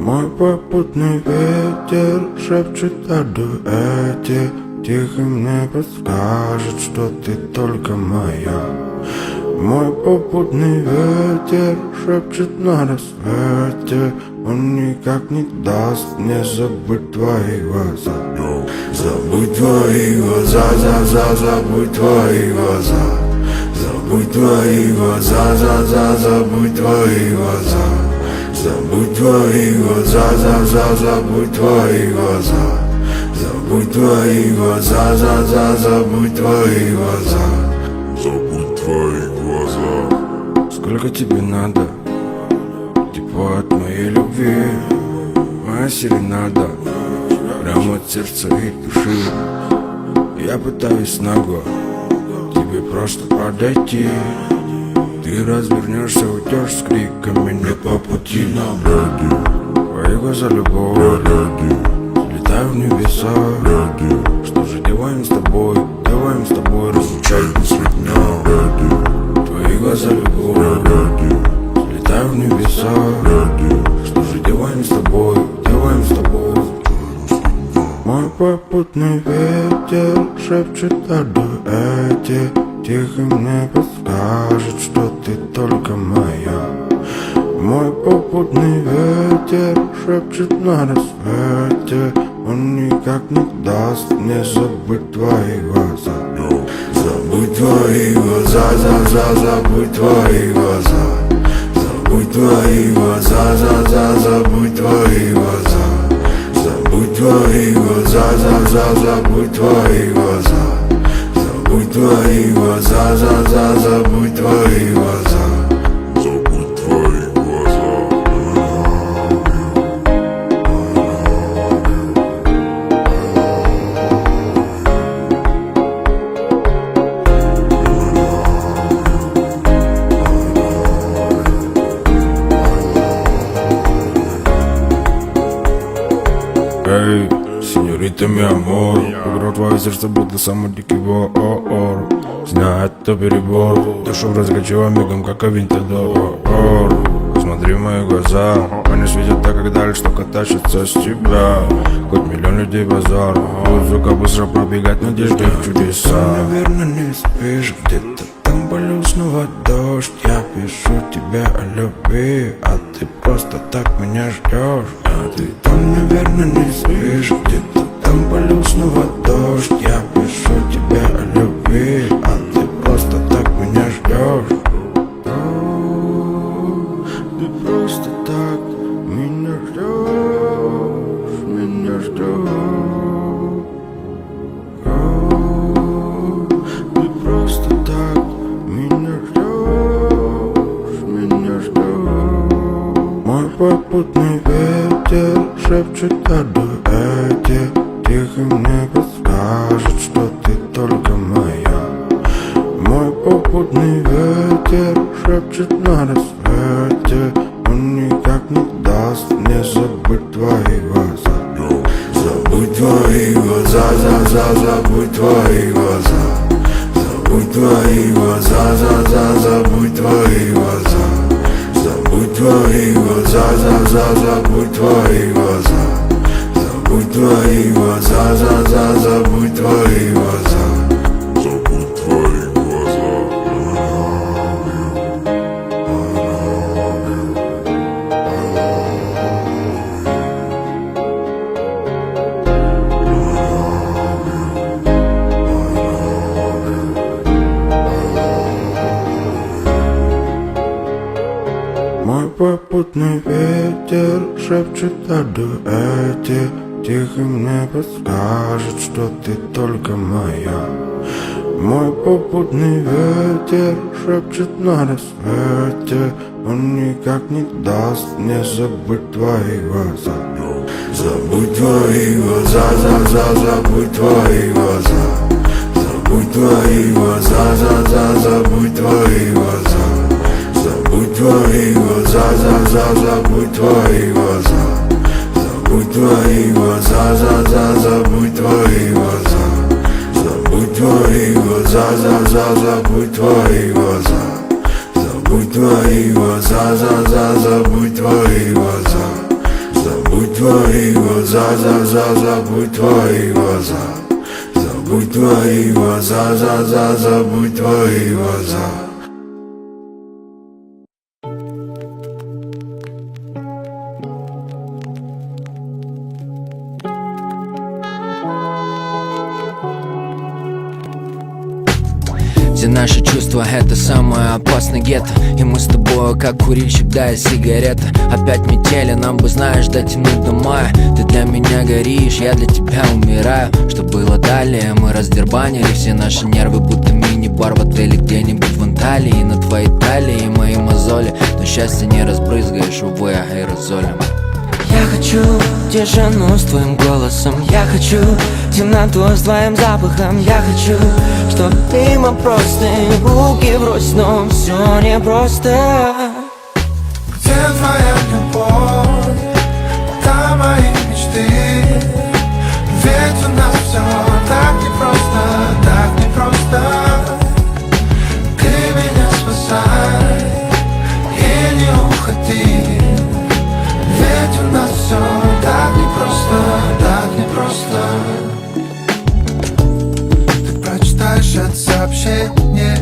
Мой попутный ветер шепчет о дуэте, тихо мне подскажет, что ты только моя. Мой попутный ветер шепчет на рассвете, он никак не даст мне забыть твои глаза. Забудь твои глаза, забудь твои глаза. Забудь твои глаза, забудь твои глаза. Забудь твои глаза, забудь твои глаза. Забудь твои глаза, забудь твои глаза. Забудь твои глаза. Сколько тебе надо? Тепло от моей любви, моя серенада, прямо от сердца и души. Я пытаюсь нагло тебе просто подойти. Ты развернешься, уйдешь с криками не по пути нам. Твои глаза любовь, летаю в небеса. Что же делаем с тобой, разлучать свет дня. Твои глаза любовь, летаю в небеса. Что же делаем с тобой, Мой попутный ветер шепчет о дуэте, тихо мне подскажет, что ты только моя. Мой попутный ветер шепчет на рассвете, он никак не даст мне забыть твои глаза. Забудь твои глаза, забудь твои глаза. Забудь твои глаза, забудь твои глаза. Забудь твои глаза, забудь твои глаза. Забудь твои глаза, забудь твои глаза. Забудь твои глаза. Эй, сеньорита, ми амор, играл твое сердце, будто самый дикий вор. Знаю, это перебор, душу разгорячила мигом, как авентадор. Смотри в мои глаза, они светят так, как даль, что тащится с тебя. Хоть миллион людей базар, музыка быстро пробегать, надежды в чудеса. Ты, наверное, не спишь, где-то там полил снова дождь. Я пишу тебе о любви, а ты просто так меня ждешь. А ты там, наверное, не спишь, где-то там полил снова дождь. Я пишу тебе о любви, а ты просто так меня ждешь. Ты просто так меня ждешь, Ты просто так меня ждешь. Мой попутный ветер шепчет о дуэте, тихо мне подскажет, что ты только моя. Мой попутный ветер шепчет на рассвете, он никак не даст мне забыть твои глаза. Забудь твои глаза, забудь твои глаза. Забудь твои глаза, забудь твои глаза. Забудь твои глаза, забудь твои глаза. Забудь твои глаза, забудь твои глаза. Забудь твои глаза. Мой попутный ветер шепчет о дуэте, тихо мне подскажет, что ты только моя. Мой попутный ветер шепчет на рассвете, он никак не даст мне забыть твои глаза. Забудь твои глаза, забудь твои глаза. Забудь твои глаза, забудь твои глаза. Забудь твои глаза, забудь твои глаза. Забудь твои глаза, забудь твои глаза. Забудь твои глаза, забудь твои глаза. Забудь твои глаза, забудь твои глаза. Забудь твои глаза, забудь твои глаза. Забудь твои глаза, забудь твои глаза. Все наши чувства — это самое опасное гетто. И мы с тобой, как курильщик, да и сигарета. Опять метели, нам бы, знаешь, дотянуть до мая. Ты для меня горишь, я для тебя умираю. Что было далее, мы раздербанили все наши нервы, будто мини-бар в отеле где-нибудь в Анталии. На твоей талии мои мозоли, но счастье не разбрызгаешь, увы, аэрозолем. Я хочу тишину с твоим голосом. Я хочу темноту с твоим запахом. Я хочу, чтоб мимо просто руки врозь, но все непросто. Где твоя любовь? Там мои мечты. Ведь у нас все так непросто, так непросто. Ты меня спасай и не уходи. Ведь у нас все так непросто, так непросто. Ты прочитаешь это сообщение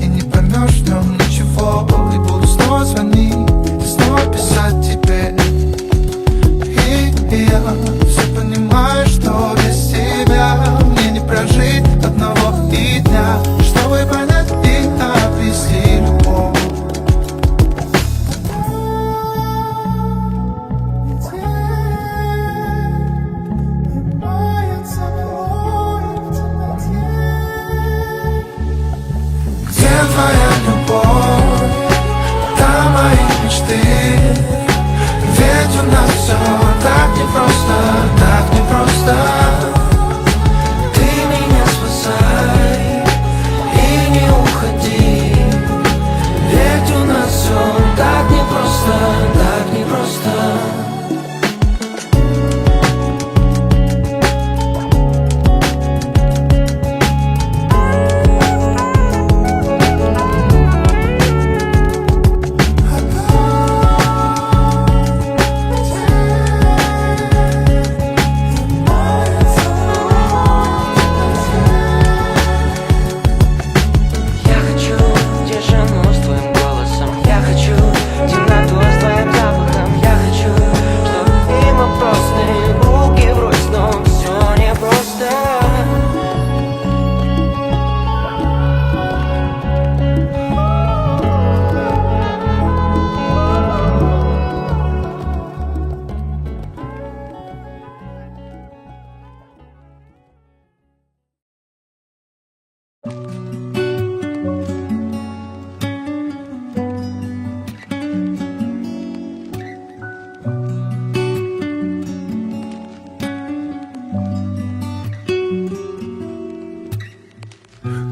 и не поймешь в нем ничего. И буду снова звонить и снова писать тебе. И я все понимаю, что без тебя мне не прожить одного и дня. Чтобы понять и обрести любовь. Твоя любовь, там мои мечты. Ведь у нас все так непросто, так непросто. Ты меня спасай и не уходи. Ведь у нас все так непросто, так непросто.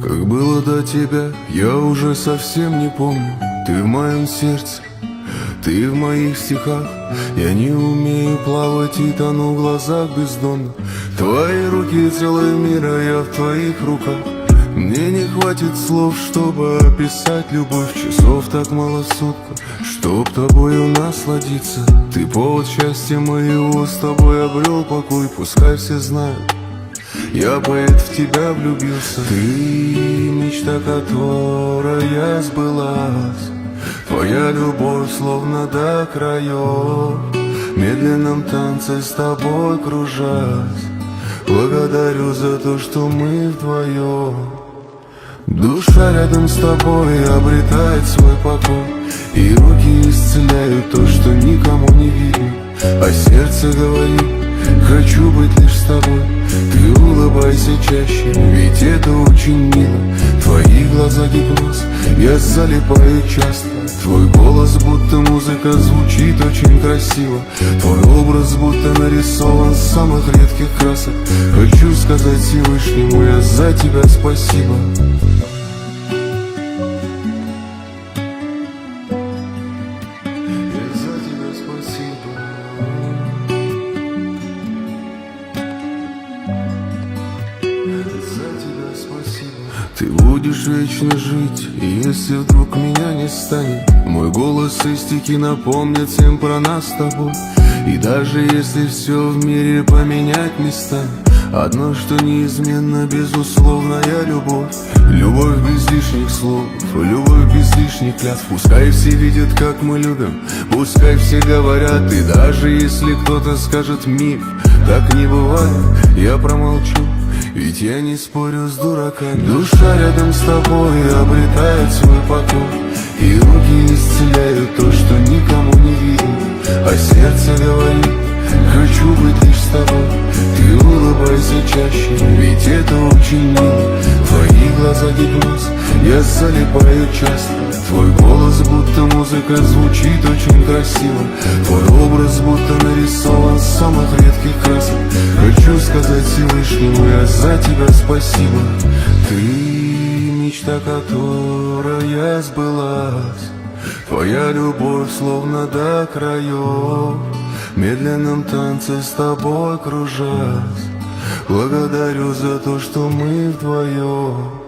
Как было до тебя, я уже совсем не помню. Ты в моем сердце, ты в моих стихах. Я не умею плавать и тону в глазах бездонно. Твои руки целый мир, а я в твоих руках. Мне не хватит слов, чтобы описать любовь. Часов так мало в сутках, чтоб тобою насладиться. Ты повод счастья моего, с тобой обрел покой. Пускай все знают, я поэт, в тебя влюбился. Ты мечта, которая сбылась. Твоя любовь словно до краев. В медленном танце с тобой кружась. Благодарю за то, что мы вдвоем. Душа рядом с тобой обретает свой покой. И руки исцеляют то, что никому не видно. А сердце говорит: хочу быть лишь с тобой. Ты улыбайся чаще, ведь это очень мило. Твои глаза гипноз, я залипаю часто. Твой голос будто музыка, звучит очень красиво. Твой образ будто нарисован с самых редких красок. Хочу сказать Всевышнему я за тебя спасибо. Ты будешь вечно жить, если вдруг меня не станет. Мой голос и стихи напомнят всем про нас с тобой. И даже если все в мире поменять местами, одно, что неизменно, безусловная любовь. Любовь без лишних слов, любовь без лишних клятв. Пускай все видят, как мы любим, пускай все говорят. И даже если кто-то скажет миф, так не бывает, я промолчу, ведь я не спорю с дураками. Душа рядом с тобой обретает свой покой, и руки исцеляют то, что никому не видно. А сердце говорит: хочу быть лишь с тобой. Ты улыбайся чаще, ведь это очень мило. Твои глаза гипноз, я залипаю часто. Твой голос будто музыка, звучит очень красиво. Твой образ будто нарисован с самых редких красок. Хочу сказать Всевышнему я за тебя спасибо. Ты мечта, которая сбылась. Твоя любовь словно до краев, в медленном танце с тобой кружась. Благодарю за то, что мы вдвоем.